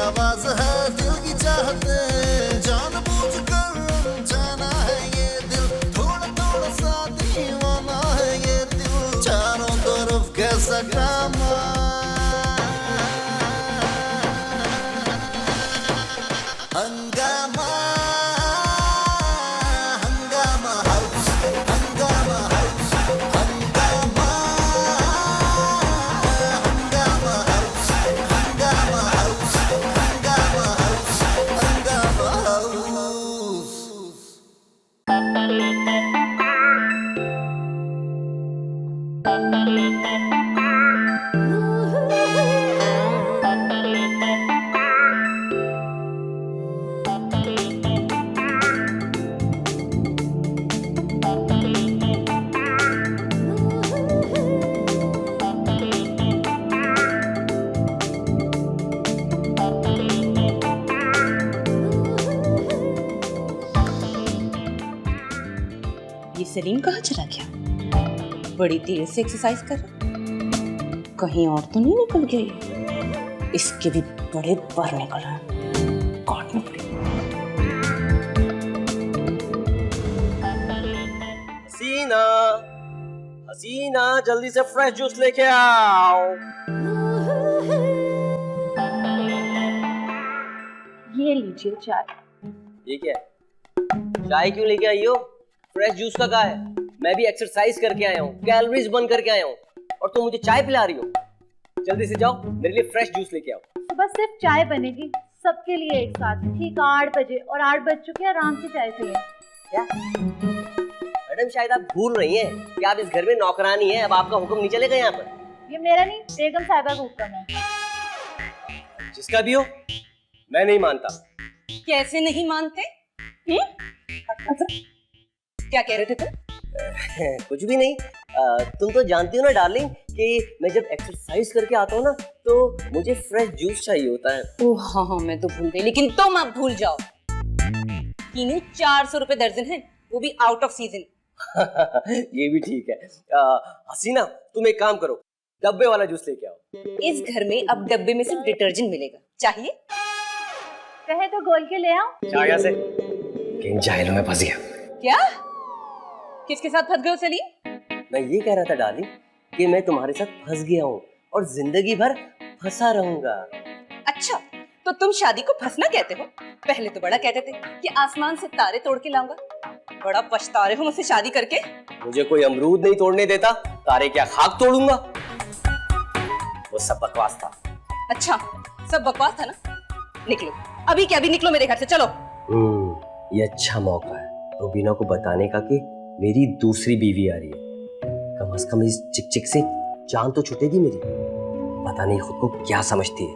आवाज है दिल की चाहते, जानबूझ कर जाना है ये दिल, थोड़ा थोड़ा सा दीवाना है ये दिल, चारों तरफ कैसा ड्रामा। हंगामा हंगामा हाउस, हंगामा हाउस, हंगामा हंगामा हाउस, हंगामा हाउस, हंगामा हाउस, हंगामा हाउस। ये सलीम कहाँ चला गया? बड़ी देर से एक्सरसाइज कर रहा, कहीं और तो नहीं निकल गया ये? इसके भी बड़े बार निकल रहा है, काटना पड़ेगा। हसीना, हसीना जल्दी से फ्रेश जूस लेके आओ। ये लीजिए चाय। ये क्या है? चाय क्यों लेके आई हो? फ्रेश जूस का कहा है? मैं भी एक्सरसाइज करके आया हूँ, कैलोरीज बर्न करके आया हूँ, और तुम मुझे चाय पिला रही हो। जल्दी से जाओ मेरे लिए फ्रेश जूस लेके आओ। सुबह सिर्फ चाय बनेगी सबके लिए एक साथ, ठीक 8 बजे, और 8 बज चुके हैं, आराम से चाय पिए। क्या मैडम, शायद आप भूल रही हैं कि आप इस घर में नौकरानी हैं, अब आपका हुक्म नहीं चलेगा यहाँ पर। ये मेरा नहीं, बेगम साहिबा का हुक्म है। जिसका भी हो, मैं नहीं मानता। कैसे नहीं मानते? क्या कह रहे थे तुम? कुछ भी नहीं। तुम तो जानती हो ना डार्लिंग कि मैं जब एक्सरसाइज करके आता हूँ ना तो मुझे फ्रेश जूस चाहिए होता है। ओह हाँ, मैं तो भूल गई, लेकिन तुम अब भूल जाओ। कीने 400 रुपए दर्जन है, वो भी आउट ऑफ सीजन। ये भी ठीक है। हसीना, तुम एक काम करो, डब्बे वाला जूस लेके आओ। इस घर में अब डब्बे में सिर्फ डिटर्जेंट मिलेगा, चाहिए? कहे तो गोल के ले आओ। चाय से किन जाहिलों में फंस गया। क्या? किसके साथ फंस गए हो सलीम? मैं ये कह रहा था डार्लिंग कि मैं तुम्हारे साथ फंस गया हूँ और जिंदगी भर फंसा रहूंगा। अच्छा, तो तुम शादी को फंसना कहते हो? पहले तो बड़ा कहते थे कि आसमान से तारे तोड़ के लाऊंगा, बड़ा पछता रहे हो मुझसे शादी करके। मुझे कोई अमरूद नहीं तोड़ने देता, तारे क्या खाक तोड़ूंगा। वो सब बकवास था। अच्छा, सब बकवास था ना? निकलो अभी के अभी, निकलो मेरे घर से, चलो। ये अच्छा मौका है रूबीना को बताने का कि मेरी दूसरी बीवी आ रही है। कम से कम इस चिक चिक से जान तो छूटेगी मेरी। पता नहीं खुद को क्या समझती है।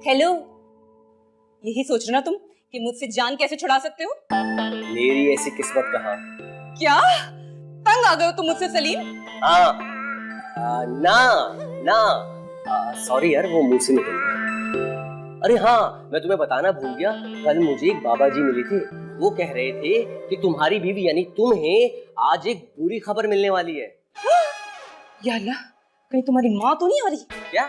हेलो, यही सोच रहे ना तुम कि मुझसे जान कैसे छुड़ा सकते हो? मेरी ऐसी किस्मत कहाँ। क्या तंग आ गए हो तुम मुझसे सलीम? हाँ, ना ना, सॉरी यार, वो मुंह से निकल गया। अरे हाँ, मैं तुम्हें बताना भूल गया, कल मुझे एक बाबा जी मिले थे। वो कह रहे थे कि तुम्हारी बीवी यानी तुम्हें आज एक बुरी खबर मिलने वाली है। या अल्लाह, कहीं तुम्हारी माँ तो नहीं आ रही? क्या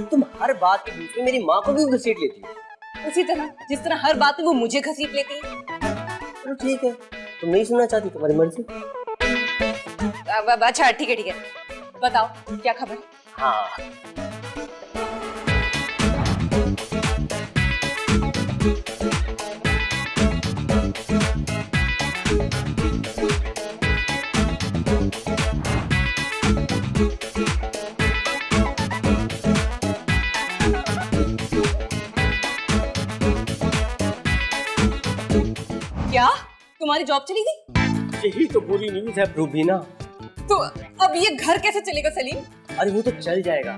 तुम हर बात के बीच में मेरी माँ को भी घसीट लेती हो? उसी तरह जिस तरह हर बात में वो मुझे घसीट लेती है। चलो ठीक है, तुम नहीं सुनना चाहती, तुम्हारी मर्जी। अच्छा ठीक है, बताओ क्या खबर? हाँ, क्या तुम्हारी जॉब चली गई? यही तो बुरी न्यूज़ है रूबीना। तो अब ये घर कैसे चलेगा सलीम? अरे वो तो चल जाएगा,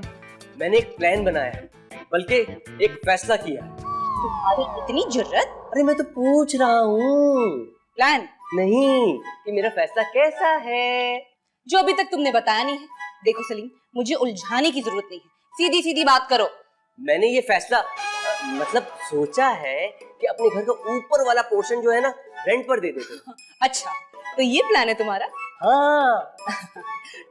मैंने एक प्लान बनाया है, बल्कि एक फैसला किया है। तुम्हारी इतनी जुर्रत? अरे मैं तो पूछ रहा हूँ, प्लान नहीं कि मेरा फैसला कैसा है, जो अभी तक तुमने बताया नहीं है। देखो सलीम, मुझे उलझाने की जरूरत नहीं है, सीधी सीधी बात करो। मैंने ये फैसला मतलब सोचा है कि अपने घर का ऊपर वाला पोर्शन जो है ना रेंट पर दे देते। अच्छा, तो ये प्लान है तुम्हारा? हाँ।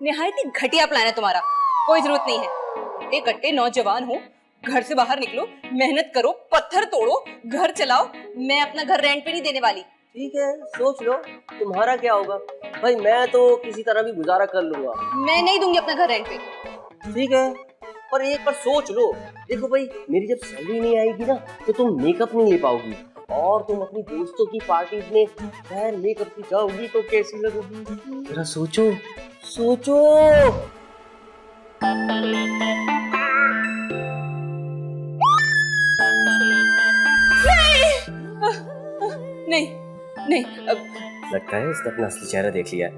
निहायत ही घटिया प्लान है तुम्हारा, कोई जरूरत नहीं है। कट्टे नौजवान हो, घर से बाहर निकलो, मेहनत करो, पत्थर तोड़ो, घर चलाओ। मैं अपना घर रेंट पे नहीं देने वाली। ठीक है, सोच लो तुम्हारा क्या होगा। भाई मैं तो किसी तरह भी गुजारा कर लूंगा। मैं नहीं दूंगी अपना घर रेंट पे। ठीक है, पर एक बार सोच लो। देखो भाई, मेरी जब सैलरी नहीं आएगी ना तो तुम मेकअप नहीं ले पाओगी, और तुम अपनी दोस्तों की पार्टी में बगैर मेकअप की जाओगी तो कैसी लगोगी। जरा सोचो सोचो। नहीं नहीं, लगता है इसने अपना असली चेहरा देख लिया है।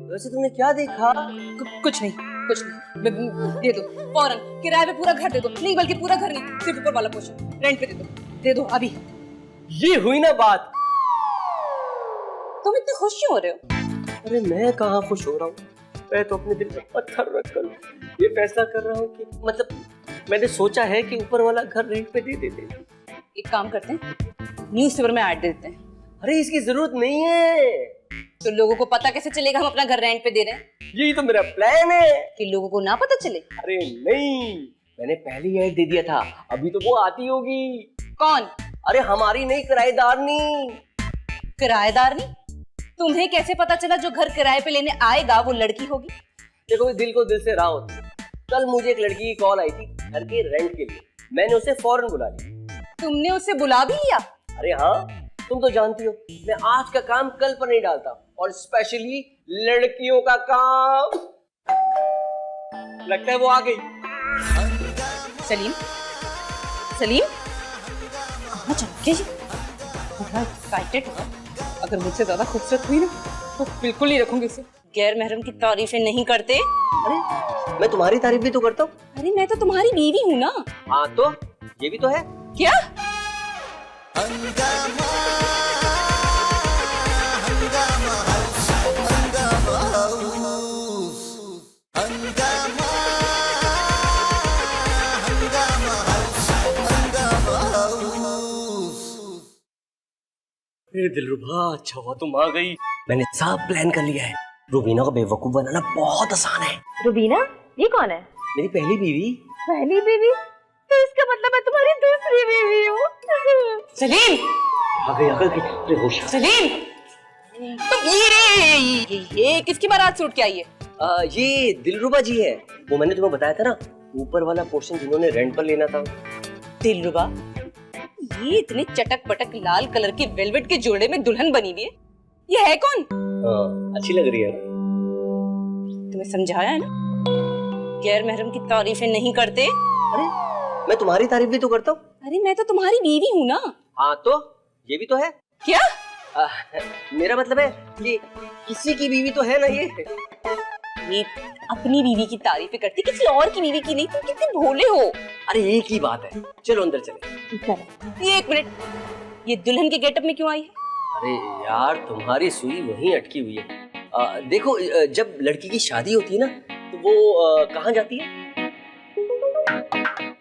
वैसे तुमने क्या देखा? कुछ नहीं, कुछ नहीं। दे दो फौरन, किराए पे पूरा घर दे दो। नहीं, बल्कि पूरा घर नहीं, सिर्फ ऊपर वाला पोर्शन रेंट पे दे दो अभी। ये हुई ना बात। तुम इतने खुश क्यों हो रहे हो? अरे मैं कहाँ खुश हो रहा हूँ, मैं तो अपने दिल में पत्थर रखकर ये फैसला कर रहा हूँ कि मतलब मैंने सोचा है कि ऊपर वाला घर रेंट पे दे देते। एक काम करते हैं, न्यूज़पेपर में ऐड दे देते हैं। अरे इसकी जरूरत नहीं है। तो लोगों को पता कैसे चलेगा हम अपना घर रेंट पे दे रहे हैं? यही तो मेरा प्लान है कि लोगों को ना पता चले। अरे नहीं, मैंने पहले ही ऐड दे दिया था, अभी तो वो आती होगी। कौन? अरे हमारी नई किराएदारनी। किराएदारनी? तुम्हें कैसे पता चला जो घर किराए पे लेने आएगा वो लड़की होगी? देखो, दिल को दिल से राह होती है। कल मुझे एक लड़की की कॉल आई थी घर के रेंट के लिए, मैंने उसे फौरन बुला लिया। तुमने उसे बुला भी लिया? अरे हाँ, तुम तो जानती हो मैं आज का काम कल पर नहीं डालता, और स्पेशली लड़कियों का काम। लगता है वो आ गई। सलीम, सलीम कहाँ चल गया ये? बड़ा एक्साइटेड हुआ। अगर मुझसे ज्यादा खूबसूरत हुई ना तो बिल्कुल नहीं रखूंगी इसे। गैर महरम की तारीफें नहीं करते। अरे मैं तुम्हारी तारीफ भी तो करता हूँ। अरे मैं तो तुम्हारी बीवी हूँ ना। हाँ तो ये भी तो है। क्या? हंगामा हंगामा हंगामा हंगामा दिलरुबा, अच्छा हुआ तुम आ गई। मैंने सब प्लान कर लिया है। रुबीना को बेवकूफ बनाना बहुत आसान है। रुबीना, ये कौन है? मेरी पहली बीवी। पहली बीवी? तो इसका मतलब मैं तुम्हारी दूसरी बीवी हूँ। सलीम! आ गई अकल की। अरे होश। सलीम! तुम ये किसकी बारात से उठ के आई है? ये दिलरुबा जी है। वो मैंने तुम्हें बताया था ना, ऊपर वाला पोर्शन जिन्होंने रेंट पर लेना था। दिलरुबा, ये इतने चटक पटक लाल कलर के वेलवेट के जोड़े में दुल्हन बनी हुई है, ये है कौन? अच्छी लग रही है। तुम्हें समझाया है ना, गैर महरम की तारीफें नहीं करते। अरे मैं तुम्हारी तारीफ भी तो करता हूँ। अरे मैं तो तुम्हारी बीवी हूँ ना। हाँ तो ये भी तो है। क्या? मेरा मतलब है कि किसी की बीवी तो है ना ये अपनी बीवी की तारीफें करती, किसी और की बीवी की नहीं। तुम कितने भोले हो। अरे एक ही बात है, चलो अंदर चले। ये एक मिनट, ये दुल्हन के गेटअप में क्यों आई है? अरे यार, तुम्हारी सुई वहीं अटकी हुई है। देखो, जब लड़की की शादी होती है ना तो वो कहाँ जाती है?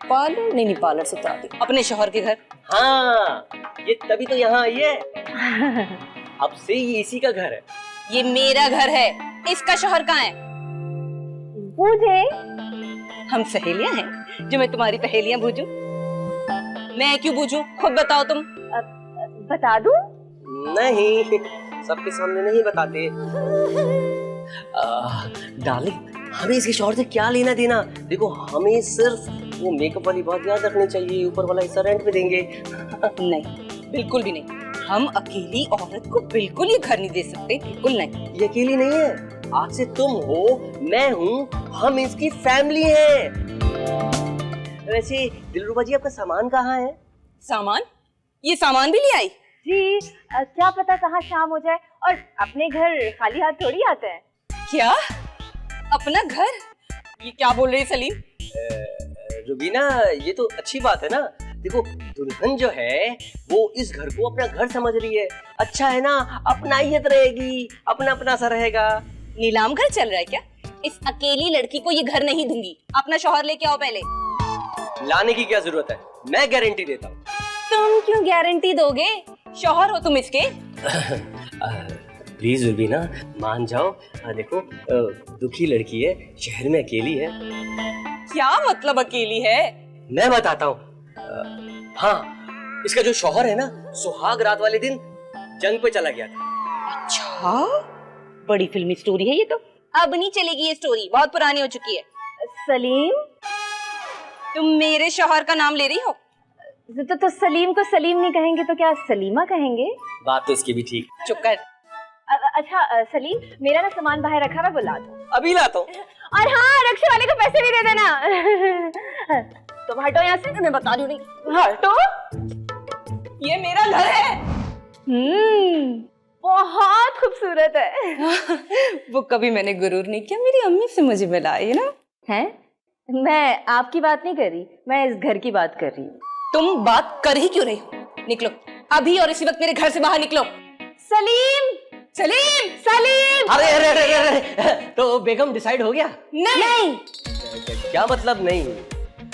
पार्लर? नहीं, पार्लर से तो आती अपने शौहर के घर। हाँ, ये तभी तो यहाँ आई है। अब से ये इसी का घर है। ये मेरा घर है, इसका शौहर कहाँ है? बूझे? हम सहेलियां हैं जो मैं तुम्हारी पहेलियां बूझूं? मैं क्यों बूझूं, खुद बताओ तुम। बता दूं? नहीं, सबके सामने नहीं बताते। डार्लिंग, हमें इसके शौहर से क्या लेना देना? देखो, हमें सिर्फ वो मेकअप वाली बात याद रखनी चाहिए, ऊपर वाला हिस्सा रेंट पे देंगे। नहीं, बिल्कुल भी नहीं। हम अकेली औरत को बिल्कुल ये घर नहीं दे सकते, बिल्कुल नहीं। ये अकेली नहीं है, आज से तुम हो, मैं हूँ, हम इसकी फैमिली हैं। वैसे दिलरुबा जी, आपका सामान कहाँ है? सामान? ये सामान भी ले आई? जी, क्या पता कहाँ शाम हो जाए, और अपने घर खाली हाथ थोड़ी आते हैं। क्या? अपना घर? ये क्या बोल रही है सलीम? रुबीना, ये तो अच्छी बात है ना। देखो, दुल्हन जो है वो इस घर को अपना घर समझ रही है। अच्छा है ना, अपनाइयत रहेगी, अपना अपना सा रहेगा। नीलाम घर चल रहा है क्या? इस अकेली लड़की को ये घर नहीं दूंगी। अपना शौहर लेके आओ पहले। लाने की क्या जरूरत है, मैं गारंटी देता हूँ। तुम क्यों गारंटी दोगे? शौहर हो तुम इसके। प्लीज रुबीना, मान जाओ। देखो, दुखी लड़की है, शहर में अकेली है। क्या मतलब अकेली है? मैं बताता हूँ। हाँ, इसका जो शौहर है ना, सुहाग रात वाले दिन जंग पे चला गया था। अच्छा, बड़ी फिल्मी स्टोरी है ये तो। अब नहीं चलेगी ये स्टोरी, बहुत पुरानी हो चुकी है। सलीम, तुम मेरे शौहर का नाम ले रही हो? तो सलीम को सलीम नहीं कहेंगे तो क्या सलीमा कहेंगे? बात तो इसकी भी ठीक। चुप कर। अच्छा सलीम, मेरा ना सामान बाहर रखा है, वो ला दो। अभी लाता हूँ। और हाँ, रक्षा वाले को पैसे भी दे देना। तुम हटो यहाँ से, मैं बता रही हूँ। नहीं हटो, ये मेरा घर है। बहुत खूबसूरत है। वो कभी मैंने गुरूर नहीं किया, मेरी अम्मी से मुझे मिला है ना। हैं? मैं आपकी बात नहीं कर रही, मैं इस घर की बात कर रही हूँ। तुम बात कर ही क्यों रही हो? निकलो अभी और इसी वक्त मेरे घर से बाहर निकलो। सलीम, सलीम, सलीम। अरे अरे अरे अरे, तो बेगम डिसाइड हो गया? नहीं। क्या मतलब नहीं?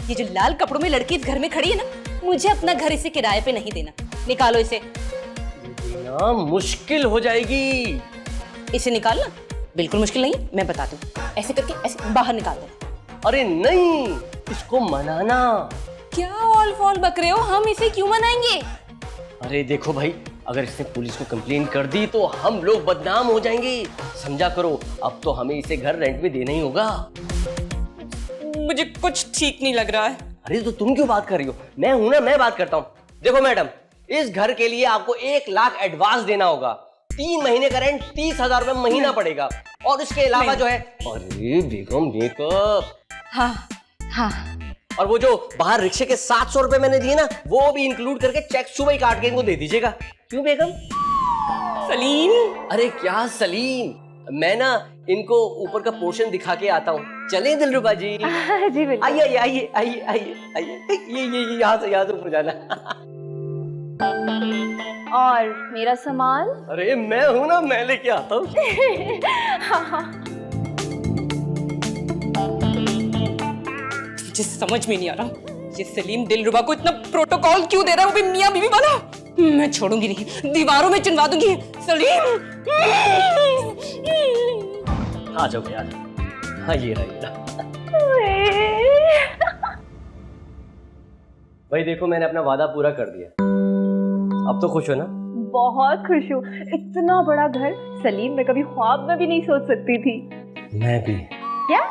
ये जो लाल कपड़ों में लड़की इस घर में खड़ी है ना, मुझे अपना घर इसे किराए पे नहीं देना। निकालो इसे। ना, मुश्किल हो जाएगी। इसे निकालना बिल्कुल मुश्किल नहीं, मैं बता दूं। ऐसे करके ऐसे बाहर निकाल दो। अरे नहीं, इसको मनाना। क्या ऑल फॉल बक रहे हो? हम इसे क्यों मनाएंगे? अरे देखो भाई, अगर इसने पुलिस को कंप्लेन कर दी तो हम लोग बदनाम हो जाएंगे। समझा करो, अब तो हमें इसे घर रेंट में देना ही होगा। मुझे कुछ ठीक नहीं लग रहा है। अरे तो तुम क्यों बात कर रही हो? मैं हूं ना, मैं बात करता हूँ। देखो मैडम, इस घर के लिए आपको 1 लाख एडवांस देना होगा। 3 महीने का रेंट 30,000 रुपए महीना पड़ेगा। और इसके अलावा जो है, अरे बेगम मेकअप। हाँ हाँ। और वो जो बाहर रिक्शे के 700 रुपए मैंने दिए ना, वो भी इंक्लूड करके चेक सुबह ही काट के इनको दे दीजिएगा। क्यों बेगम? सलीम। अरे क्या सलीम, मैं ना इनको ऊपर का पोर्शन दिखा के आता हूँ। चलें दिलरुबा जी? जी बिल्कुल। आइए आइए आइए आइए आइए आइए, ये यहाँ से ऊपर जाना। और मेरा सामान? अरे मैं हूं ना, मैं लेके आता हूँ। मुझे समझ में नहीं आ रहा, ये सलीम दिलरुबा को इतना प्रोटोकॉल क्यों दे रहा है, वो भी मियां बीवी वाला। मैं छोड़ूंगी नहीं, दीवारों में चिनवा दूंगी। सलीम। आ जाओ यार। हाँ ये रहा। भाई देखो, मैंने अपना वादा पूरा कर दिया। अब तो खुश हो ना? बहुत खुश हूँ। इतना बड़ा घर सलीम मैं कभी ख्वाब में भी नहीं सोच सकती थी। मैं भी। क्या?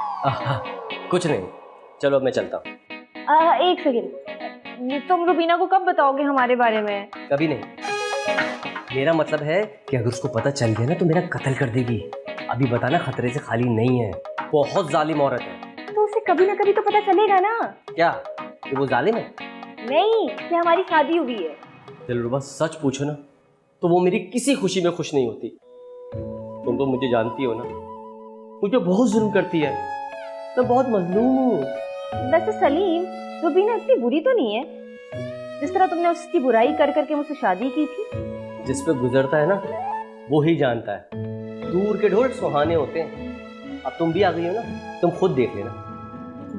कुछ नहीं, चलो अब मैं चलता हूँ। एक सेकेंड, तुम रुबीना को कब बताओगे हमारे बारे में? कभी नहीं। मेरा मतलब है कि अगर उसको पता चल गया ना तो मेरा कत्ल कर देगी। अभी बताना खतरे से खाली नहीं है, बहुत जालिम औरत है। तो उसे कभी ना कभी तो पता चलेगा ना। क्या कि वो जालिम है? नहीं, कि हमारी शादी हुई है। दिलरुबा सच पूछो ना तो वो मेरी किसी खुशी में खुश नहीं होती। तुम तो मुझे जानती हो ना, मुझे बहुत जुल्म करती है, मैं बहुत मजलूम हूँ। वैसे सलीम, रुबीना इतनी बुरी तो नहीं है जिस तरह तुमने उसकी बुराई कर करके मुझसे शादी की थी। जिस पे गुजरता है ना वो ही जानता है, दूर के ढोल सुहाने होते हैं। अब तुम भी आ गई हो ना, तुम खुद देख लेना।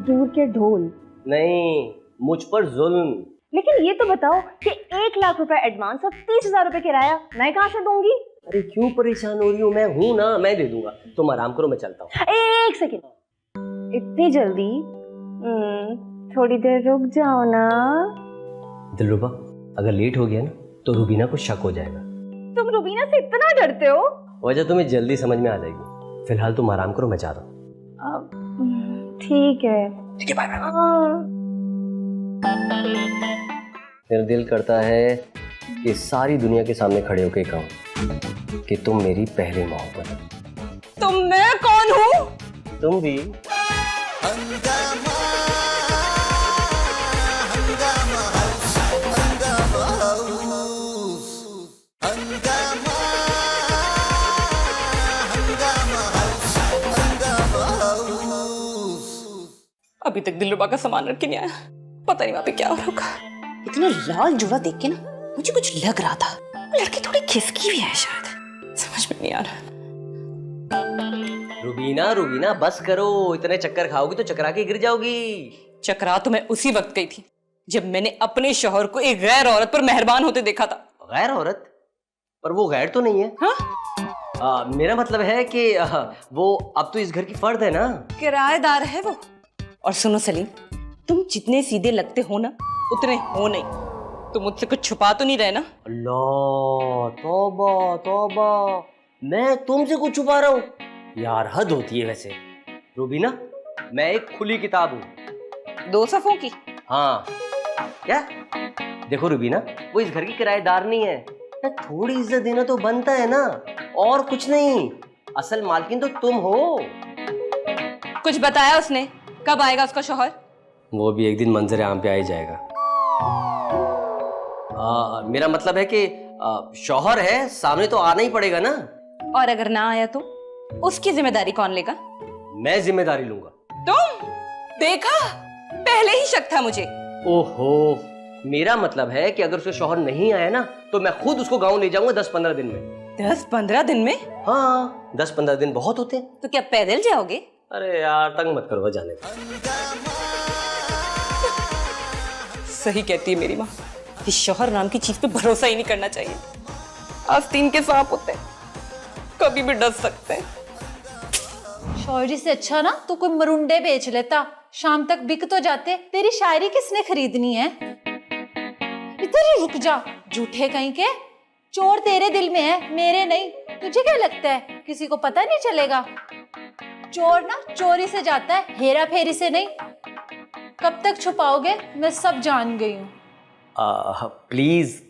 दूर के ढोल नहीं, मुझ पर जुल्म। लेकिन ये तो बताओ कि 1 लाख रुपए एडवांस और 30,000 रुपए किराया मैं कहाँ से दूंगी? अरे क्यों परेशान हो रही हो? मैं हूं ना, मैं दे दूंगा। तुम आराम करो, मैं चलता हूँ। एक सेकेंड, इतनी जल्दी? थोड़ी देर रुक जाओ ना। दिलरुबा, अगर लेट हो गया ना तो रुबीना को शक हो जाएगा। तुम रुबीना से इतना डरते हो? वजह तुम्हें जल्दी समझ में आ जाएगी। फिलहाल तुम आराम करो, मैं जा रहा हूँ। ठीक है। ठीक है, बाय बाय। मेरा दिल करता है कि सारी दुनिया के सामने खड़े होकर कहूं कि तुम मेरी पहली मोहब्बत हो। तो मैं कौन हूँ? तुम भी। हंगामा, हंगामा हाउस, हंगामा हाउस, हंगामा, हंगामा हाउस, हंगामा हाउस। अभी तक दिलरुबा का सामान रख के नहीं आया, पता नहीं वहां पे क्या हो रहा होगा। इतना लाल जोड़ा देख के ना मुझे कुछ लग रहा था, लड़की थोड़ी खिसकी भी है शायद, समझ में नहीं आ रहा। रुबीना रुबीना बस करो, इतने चक्कर खाओगी तो चकरा के गिर जाओगी। चकरा तो मैं उसी वक्त गई थी जब मैंने अपने शौहर को एक गैर औरत पर मेहरबान होते देखा था। गैर औरत? पर वो गैर तो नहीं है। हाँ? मेरा मतलब है कि वो अब तो इस घर की फर्द है ना। किराएदार है वो। और सुनो सलीम, तुम जितने सीधे लगते हो ना उतने हो नहीं। तुम मुझसे कुछ छुपा तो नहीं रहे ना? अल्लाह, तौबा तौबा, मैं तुमसे कुछ छुपा रहा हूँ? यार हद होती है वैसे। रूबीना, मैं एक खुली किताब हूँ। 2 सफ़ों की? हाँ। क्या? देखो रूबीना, वो इस घर की किराएदार नहीं है। थोड़ी इज्जत देना तो बनता है ना, और कुछ नहीं। असल मालकिन तो तुम हो। कुछ बताया उसने? कब आएगा उसका शौहर? वो भी एक दिन मंजर आम पे आ ही जाएगा। मेरा मतलब है कि शौहर है, सामने तो आना ही पड़ेगा ना। और अगर ना आया तो उसकी जिम्मेदारी कौन लेगा? मैं जिम्मेदारी लूंगा। तुम? देखा, पहले ही शक था मुझे। ओहो, मेरा मतलब है कि अगर उसका शौहर नहीं आया ना तो मैं खुद उसको गांव ले जाऊंगा 10-15 दिन में। 10-15 दिन में? हाँ, 10-15 दिन बहुत होते हैं। तो क्या पैदल जाओगे? अरे यार, तंग मत करो, जाने दो। सही कहती है मेरी माँ कि शौहर नाम की चीज पे भरोसा ही नहीं करना चाहिए। आस्तीन के सांप होते हैं, कभी भी डस सकते हैं। शौहरी से अच्छा ना तो कोई मरुंडे बेच लेता, शाम तक बिक तो जाते। तेरी शायरी किसने खरीदनी है? इधर ही रुक जा, झूठे कहीं के। चोर तेरे दिल में है, मेरे नहीं। तुझे क्या लगता है किसी को पता नहीं चलेगा? चोर ना चोरी से जाता है, हेरा फेरी से नहीं। कब तक छुपाओगे? मैं सब जान गई हूँ। प्लीज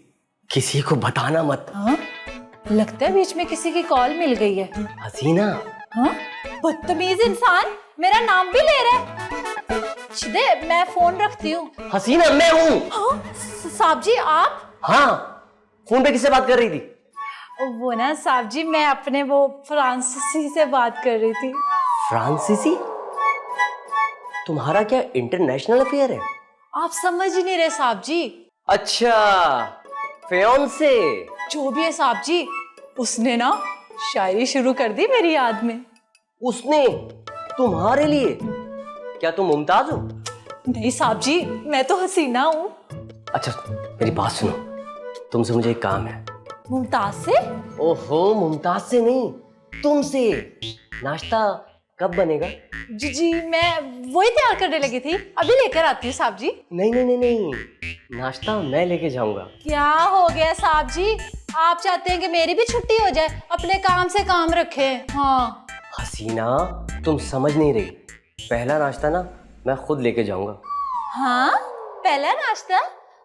किसी को बताना मत। हाँ? लगता है बीच में किसी की कॉल मिल गई है। हसीना। हाँ? बदतमीज इंसान, मेरा नाम भी ले रहा है। शिदे, मैं फोन रखती हूँ। हसीना, मैं हूँ। हाँ? साहब जी आप? हाँ, फोन पे किससे बात कर रही थी? वो ना साहब जी, मैं अपने वो फ्रांसीसी से बात कर रही थी। फ्रांसीसी? तुम्हारा क्या इंटरनेशनल अफेयर है? आप समझ ही नहीं रहे साहब जी। अच्छा, फियांसे। जो भी है साहब जी, उसने ना शायरी शुरू कर दी मेरी याद में। उसने? तुम्हारे लिए? क्या तुम मुमताज हो? नहीं साहब जी, मैं तो हसीना हूँ। अच्छा मेरी बात सुनो, तुमसे मुझे एक काम है। मुमताज से? ओहो, मुमताज से नहीं, तुमसे। नाश्ता कब बनेगा? जी मैं वही तैयार करने लगी थी, अभी लेकर आती हूँ साहब जी। नहीं नहीं नहीं नहीं, नाश्ता मैं लेके जाऊंगा। क्या हो गया साहब जी? आप चाहते हैं कि मेरी भी छुट्टी हो जाए? अपने काम से काम रखे। हाँ। हसीना, तुम समझ नहीं रही। पहला नाश्ता ना मैं खुद लेके जाऊंगा। हाँ? पहला नाश्ता?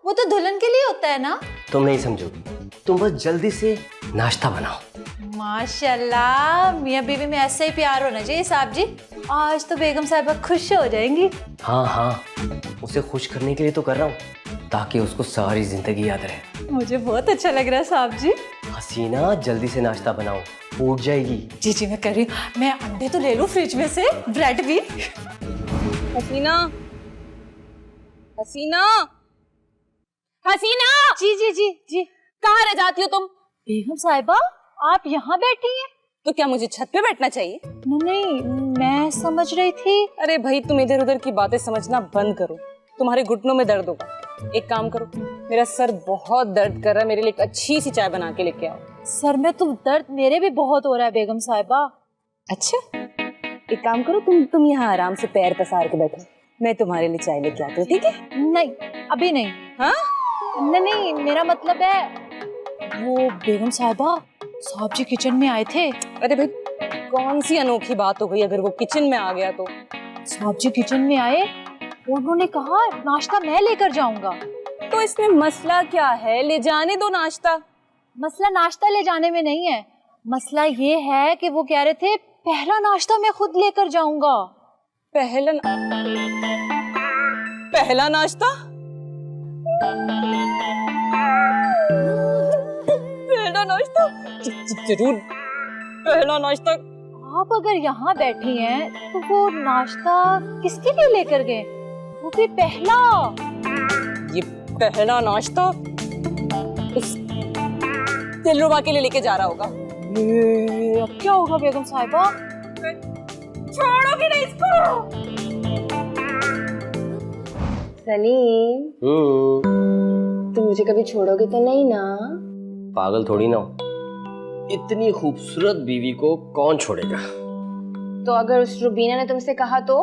वो तो दुल्हन के लिए होता है ना। तुम नहीं समझोगी, तुम बस जल्दी से नाश्ता बनाओ। माशाल्लाह, मियाँ बीवी में ऐसे ही प्यार होना चाहिए साहब जी। आज तो बेगम साहिबा खुश हो जाएंगी। हाँ हाँ, उसे खुश करने के लिए तो कर रहा हूँ, ताकि उसको सारी जिंदगी याद रहे। मुझे बहुत अच्छा लग रहा है साहब जी। हसीना, जल्दी से नाश्ता बनाओ, फूट जाएगी। जी जी मैं कर रही हूँ। मैं अंडे तो ले लूँ फ्रिज में से, ब्रेड भी। हसीना, हसीना, हसीना! जी जी जी जी। कहाँ रह जाती हो तुम? बेगम साहिबा, आप यहाँ बैठी हैं? तो क्या मुझे छत पे बैठना चाहिए? नहीं, मैं समझ रही थी। अरे भाई, तुम इधर उधर की बातें समझना बंद करो, तुम्हारे घुटनों में दर्द होगा। एक काम करो, मेरा सर बहुत दर्द कर रहा है, मेरे लिए एक अच्छी सी चाय बना के लेके आओ। सर में तो दर्द मेरे भी बहुत हो रहा है बेगम साहिबा। अच्छा, एक काम करो, तुम यहाँ आराम से पैर पसार के बैठो, मैं तुम्हारे लिए चाय लेके आती हूँ, ठीक है? नहीं, अभी नहीं। हाँ? नहीं, मेरा मतलब है वो बेगम साहिबा साहब जी किचन में आए थे। अरे भाई, कौन सी अनोखी बात हो गई अगर वो किचन में आ गया तो? साहब जी किचन में आए, उन्होंने कहा नाश्ता मैं लेकर जाऊंगा। तो इसमें मसला क्या है? ले जाने दो नाश्ता। मसला नाश्ता ले जाने में नहीं है, मसला ये है कि वो कह रहे थे पहला नाश्ता मैं खुद लेकर जाऊंगा। पहला नाश्ता? पहला नाश्ता जरूर, पहला नाश्ता। आप अगर यहाँ बैठी हैं तो वो नाश्ता किसके लिए लेकर गए? वो भी पहला। ये पहला नाश्ता उस दिलरुबा के लिए लेके जा रहा होगा। अब क्या होगा बेगम साहिबा? छोड़ोगे नहीं इसको? सलीम, तुम मुझे कभी छोड़ोगे तो नहीं ना? पागल थोड़ी ना हो, इतनी खूबसूरत बीवी को कौन छोड़ेगा? तो अगर उस रुबीना ने तुमसे कहा तो?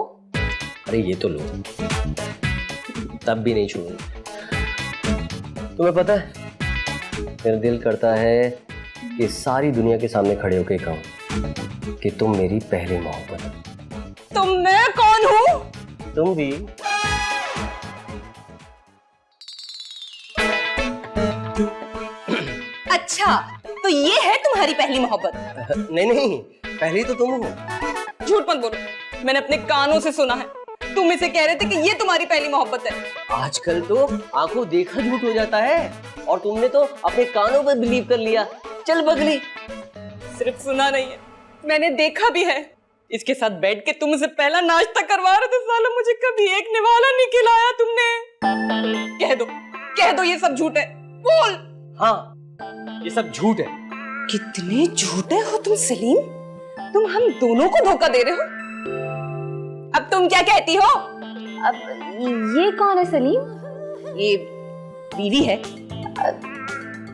अरे ये तो लो, तब भी नहीं छोड़ूंगी। तुम्हें पता है, मेरा दिल करता है कि सारी दुनिया के सामने खड़े होकर कहूं कि तुम मेरी पहली मोहब्बत हो। तो मैं कौन हूँ? तुम भी। अच्छा, तो ये है तुम्हारी पहली मोहब्बत? नहीं नहीं, पहली तो तुम हो। झूठ मत बोलो, मैंने अपने कानों से सुना है। तुम इसे कह रहे थे कि ये तुम्हारी पहली मोहब्बत है। आजकल तो आंखों देखा झूठ हो जाता है, और तुमने तो अपने कानों पर बिलीव कर लिया। चल बगली। सिर्फ सुना नहीं है, मैंने देखा भी है। इसके साथ बैठ के तुम उसे पहला नाश्ता करवा रहे थे। साला, मुझे कभी एक निवाला नहीं खिलाया तुमने। कह दो ये सब झूठ है। बोल। हाँ, ये सब झूठ है। कितने झूठे हो तुम सलीम। तुम हम दोनों को धोखा दे रहे हो। अब तुम क्या कहती हो? अब ये कौन है सलीम? ये बीवी है।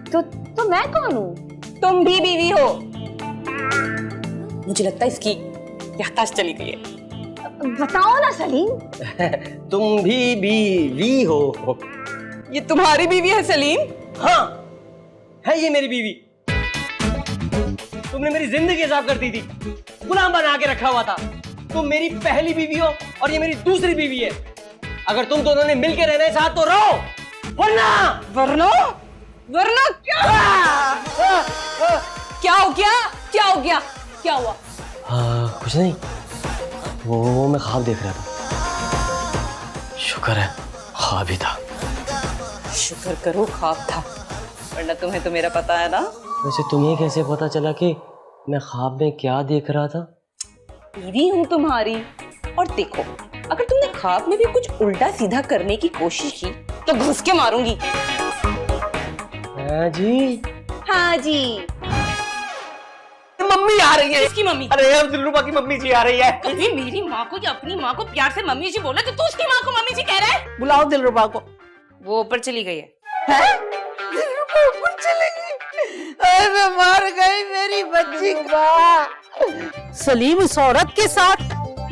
तो मैं कौन हूँ? तुम भी बीवी हो। मुझे लगता है इसकी याददाश्त चली गई है। बताओ ना सलीम। तुम भी बीवी हो। ये तुम्हारी बीवी है सलीम? हाँ, है ये मेरी बीवी। तुमने मेरी जिंदगी हिसाब कर दी थी, गुलाम बना के रखा हुआ था। तुम मेरी पहली बीवी हो और ये मेरी दूसरी बीवी है। अगर तुम दोनों ने मिलकर रहना है साथ तो रहो, वरना क्या हो गया? क्या हो गया? क्या हुआ? कुछ नहीं, वो मैं ख्वाब देख रहा था। शुक्र है ख्वाब ही था। शुक्र करो ख्वाब था, वरना तुम्हें तो मेरा पता है ना। वैसे तुम्हें कैसे पता चला कि मैं ख्वाब में क्या देख रहा था? बीवी हूं तुम्हारी। और देखो, अगर तुमने ख्वाब में भी कुछ उल्टा सीधा करने की कोशिश की तो घुस के मारूंगी। हाँ जी। हाँ जी। मम्मी आ रही है। किसकी मम्मी? अरे अब दिलरुबा की मम्मी जी आ रही है। कभी मेरी माँ को या अपनी माँ को प्यार से मम्मी जी बोला तो तू उसकी माँ को मम्मी जी कह रहा है? बुलाओ दिलरुबा को। वो ऊपर चली गई है। दिलरुबा ऊपर चली गई। अरे मर गई मेरी बच्ची। सलीम उस औरत के साथ,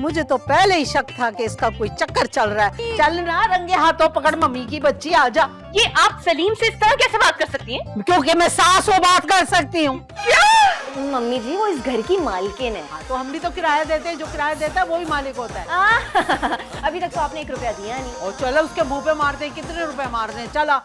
मुझे तो पहले ही शक था कि इसका कोई चक्कर चल रहा है। चल ना, रंगे हाथों पकड़ मम्मी की बच्ची, आजा। ये आप सलीम से इस तरह कैसे बात कर सकती हैं? क्योंकि मैं सास हो बात कर सकती हूँ। मम्मी जी, वो इस घर की मालकिन है। तो हम भी तो किराया देते हैं, जो किराया देता है वो ही मालिक होता है। अभी तक तो आपने 1 रुपया दिया नहीं। और चलो उसके मुंह पे मारते हैं, कितने रुपए मारते हैं, चला।